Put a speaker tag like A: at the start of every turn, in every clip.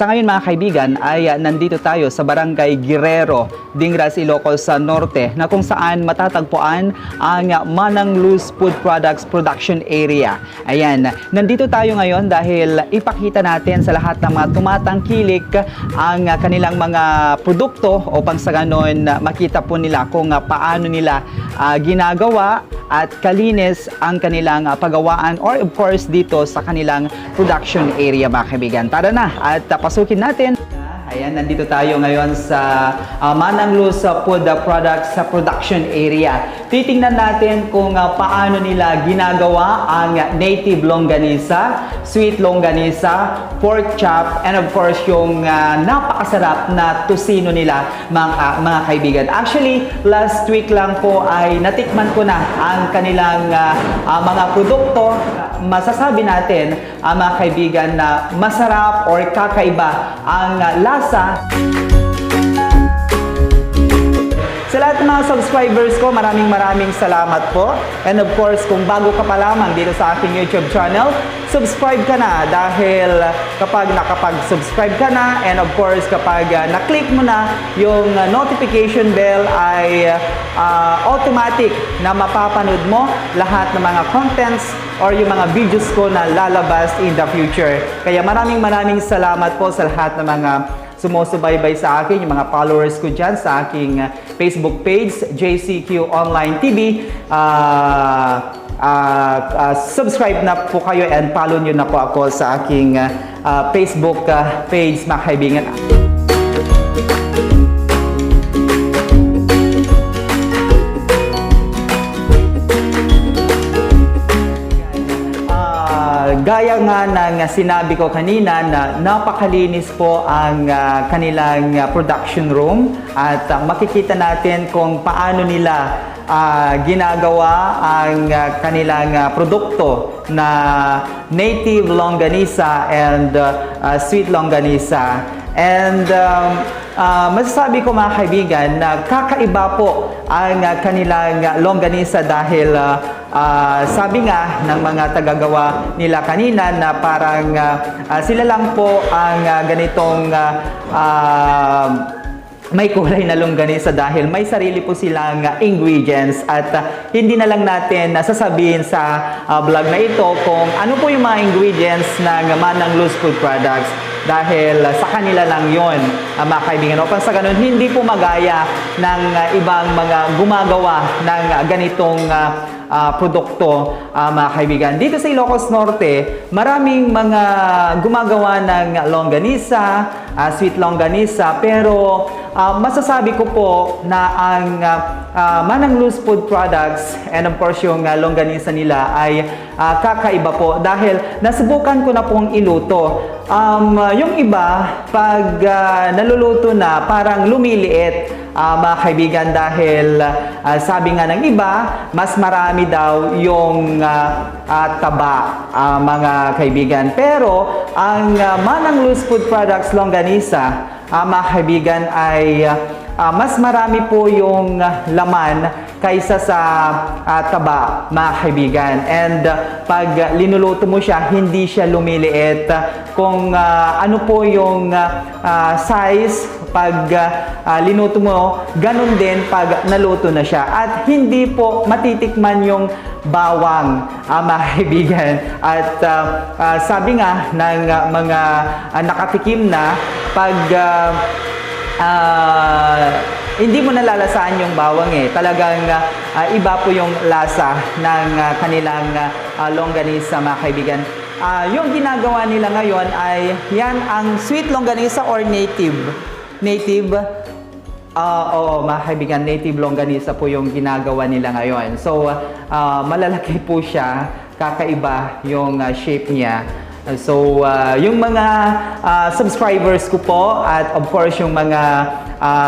A: Sa ngayon mga kaibigan ay nandito tayo sa Barangay Guerrero, Dingras, Ilocos sa Norte, na kung saan matatagpuan ang Manang Luz Food Products Production Area. Ayan, nandito tayo ngayon dahil ipakita natin sa lahat ng mga tumatangkilik ang kanilang mga produkto upang sa ganon makita po nila kung paano nila ginagawa at kalinis ang kanilang paggawaan or of course dito sa kanilang production area mga kaibigan. Tara na at pasukin natin. Ayan, nandito tayo ngayon sa Manang Luz Food Products Production Area. Titingnan natin kung paano nila ginagawa ang native longganisa, sweet longganisa, pork chop, and of course yung napakasarap na tocino nila mga kaibigan. Actually, last week lang po ay natikman ko na ang kanilang mga produkto. Masasabi natin mga kaibigan na masarap or kakaiba ang lasa. Sa lahat ng mga subscribers ko, maraming salamat po. And of course, kung bago ka pa lamang dito sa aking YouTube channel, subscribe ka na dahil kapag nakapag-subscribe ka na and of course kapag na-click mo na yung notification bell ay automatic na mapapanood mo lahat ng mga contents or yung mga videos ko na lalabas in the future. Kaya maraming salamat po sa lahat ng mga sumusubaybay sa akin, yung mga followers ko dyan sa aking Facebook page, JCQ Online TV. Subscribe na po kayo and follow nyo na po ako sa aking Facebook page mga kaibigan. Gaya nga ng sinabi ko kanina na napakalinis po ang kanilang production room at makikita natin kung paano nila ginagawa ang kanilang produkto na native longganisa and sweet longganisa. And masasabi ko mga kaibigan na kakaiba po ang kanilang longganisa dahil sabi nga ng mga tagagawa nila kanina na parang sila lang po ang ganitong may kulay na longganisa dahil may sarili po silang ingredients at hindi na lang natin sasabihin sa vlog na ito kung ano po yung mga ingredients ng Manang Luz Food Products dahil sa kanila lang yon mga kaibigan. Upang sa ganun, hindi po magaya ng ibang mga gumagawa ng ganitong produkto mga kaibigan. Dito sa Ilocos Norte, maraming mga gumagawa ng longganisa, sweet longganisa, pero masasabi ko po na ang Manang Luz Food Products and of course yung longganisa nila ay kakaiba po dahil nasubukan ko na pong iluto. Yung iba, pag naluluto na, parang lumiliit mga kaibigan dahil sabi nga ng iba, mas marami daw yung taba mga kaibigan. Pero ang Manang Luz Food Products longganisa mga kaibigan ay mas marami po yung laman kaysa sa taba mga kaibigan. And pag linuluto mo siya, hindi siya lumiliit. Kung ano po yung size pag linuto mo, ganun din pag naluto na siya. At hindi po matitikman yung bawang mga kaibigan. At sabi nga ng mga nakatikim na, pag hindi mo nalalasaan yung bawang talagang iba po yung lasa ng kanilang longganisa mga kaibigan. Yung ginagawa nila ngayon ay yan ang sweet longganisa or native. Oo mga kaibigan, native longganisa po yung ginagawa nila ngayon. So malalaki po siya, kakaiba yung shape niya. So, yung mga subscribers ko po at of course yung mga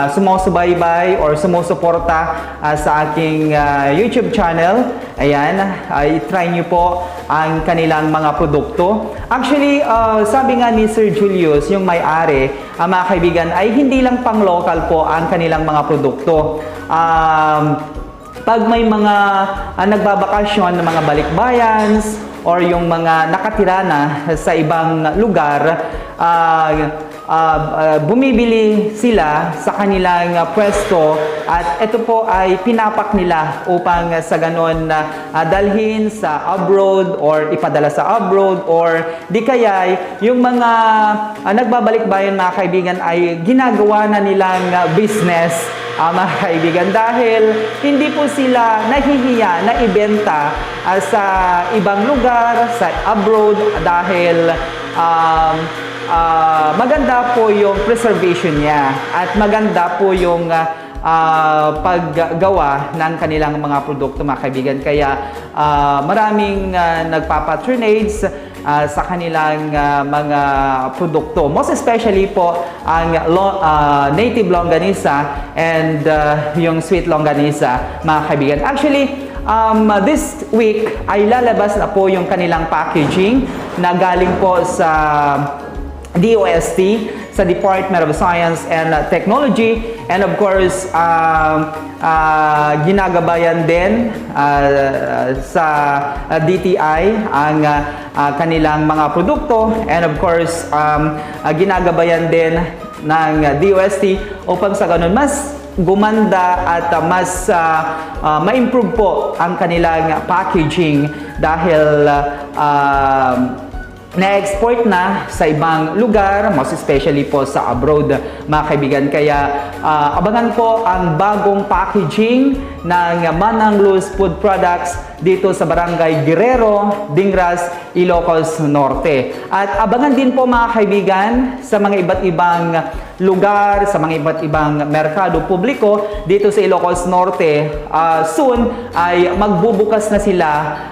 A: sumusubaybay or sumusuporta sa aking YouTube channel, ayan, i-try nyo po ang kanilang mga produkto. Actually, sabi nga ni Sir Julius, yung may-ari, mga kaibigan, ay hindi lang pang local po ang kanilang mga produkto. Pag may mga nagbabakasyon ng mga balikbayans, or yung mga nakatira na sa ibang lugar, bumibili sila sa kanilang pwesto at ito po ay pinapak nila upang sa ganon dalhin sa abroad or ipadala sa abroad or di kaya yung mga nagbabalik bayan mga kaibigan ay ginagawa na nilang business mga kaibigan dahil hindi po sila nahihiya na ibenta sa ibang lugar, sa abroad dahil maganda po yung preservation niya at maganda po yung paggawa ng kanilang mga produkto mga kaibigan. Kaya maraming nagpapatronage sa kanilang mga produkto. Most especially po ang native longganisa and yung sweet longganisa mga kaibigan. Actually, this week ay lalabas na po yung kanilang packaging na galing po sa DOST, sa Department of Science and Technology, and of course ginagabayan din sa DTI ang kanilang mga produkto, and of course ginagabayan din ng DOST upang sa ganun mas gumanda at mas ma-improve po ang kanilang packaging dahil na-export na sa ibang lugar, most especially po sa abroad mga kaibigan. Kaya abangan po ang bagong packaging ng Manang Luz Food Products dito sa Barangay Guerrero, Dingras, Ilocos Norte. At abangan din po mga kaibigan sa mga iba't ibang lugar, sa mga iba't ibang merkado publiko dito sa Ilocos Norte. Soon ay magbubukas na sila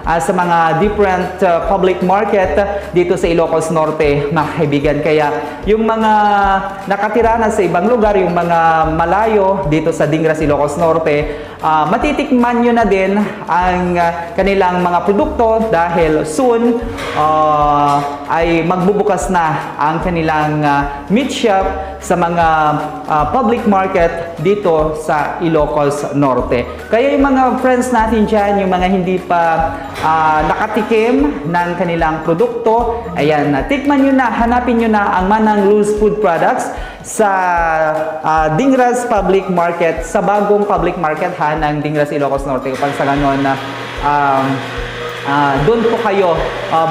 A: sa mga different public market dito sa Ilocos Norte mga kaibigan. Kaya yung mga nakatira na sa ibang lugar, yung mga malayo dito sa Dingras, Ilocos Norte, matitikman nyo na din ang kanilang mga produkto dahil soon ay magbubukas na ang kanilang meat shop sa mga public market dito sa Ilocos Norte. Kaya yung mga friends natin dyan, yung mga hindi pa nakatikim ng kanilang produkto, ayan, tikman nyo na, hanapin nyo na ang Manang Luz Food Products sa Dingras Public Market, sa bagong public market ng Dingras, Ilocos Norte, upang sa ganon na doon po kayo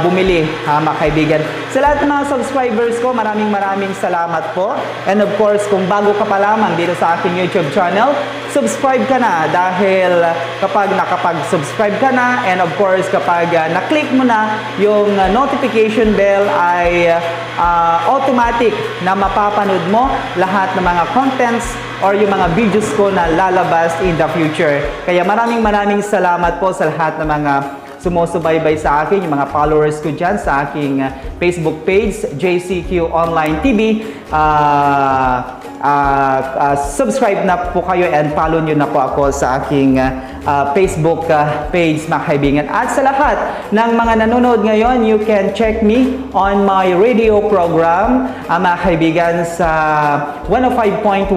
A: bumili mga kaibigan. Sa lahat ng mga subscribers ko, maraming salamat po. And of course, kung bago ka pa lamang dito sa aking YouTube channel, subscribe ka na dahil kapag nakapag-subscribe ka na, and of course, kapag na-click mo na yung notification bell ay automatic na mapapanood mo lahat ng mga contents or yung mga videos ko na lalabas in the future. Kaya maraming salamat po sa lahat ng mga sumusubaybay sa akin, yung mga followers ko dyan sa aking Facebook page, JCQ Online TV. Subscribe na po kayo and follow nyo na po ako sa aking Facebook page mga kaibigan. At sa lahat ng mga nanonood ngayon, you can check me on my radio program mga kaibigan sa 105.1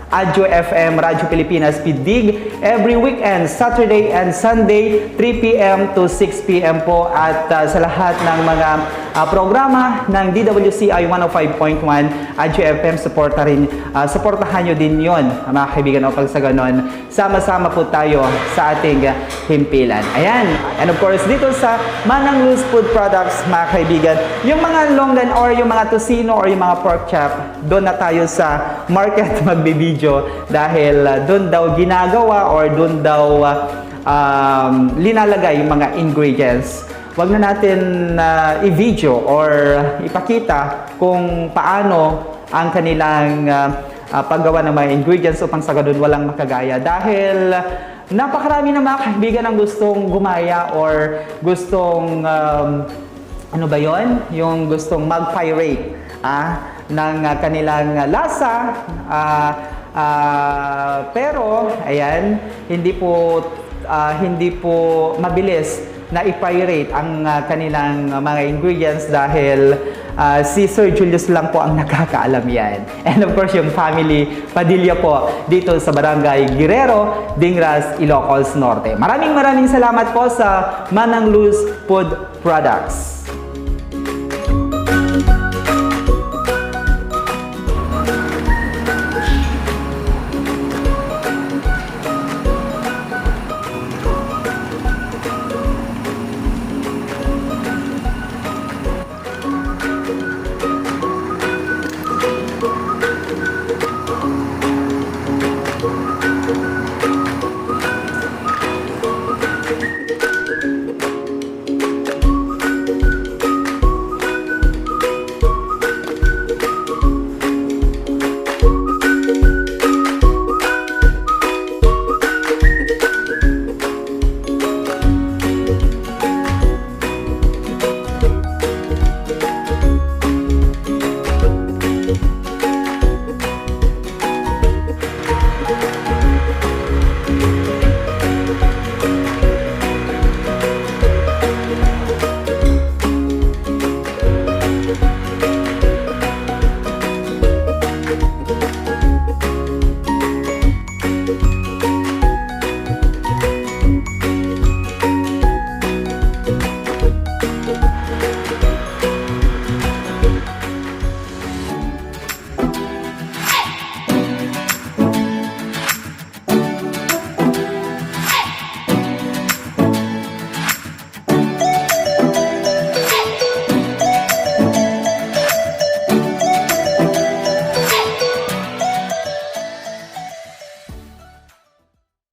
A: Adjo FM, Radyo Pilipinas, Pidig, every weekend, Saturday and Sunday, 3 p.m. to 6 p.m. po. At sa lahat ng mga programa ng DWCI 105.1 Adjo FM, supportahan nyo din yon mga kaibigan, upang sa ganon, sama-sama po tayo sa ating himpilan. Ayan. And of course, dito sa Manang Luz Food Products, mga kaibigan, yung mga longgan or yung mga tocino or yung mga pork chop, doon na tayo sa market magbibideo dahil doon daw ginagawa or doon daw linalagay yung mga ingredients. Wag na natin i-video or ipakita kung paano ang kanilang paggawa ng mga ingredients upang sa ganun walang makagaya, dahil napakarami na mga kaibigan ang gustong gumaya or gustong ano ba yon? Yung gustong mag-pirate ng kanilang lasa. Pero ayan, hindi po mabilis na i-pirate ang kanilang mga ingredients dahil si Sir Julius lang po ang nakakaalam yan. And of course, yung family Padilla po dito sa Barangay Guerrero, Dingras, Ilocos Norte. Maraming salamat po sa Manang Luz Food Products.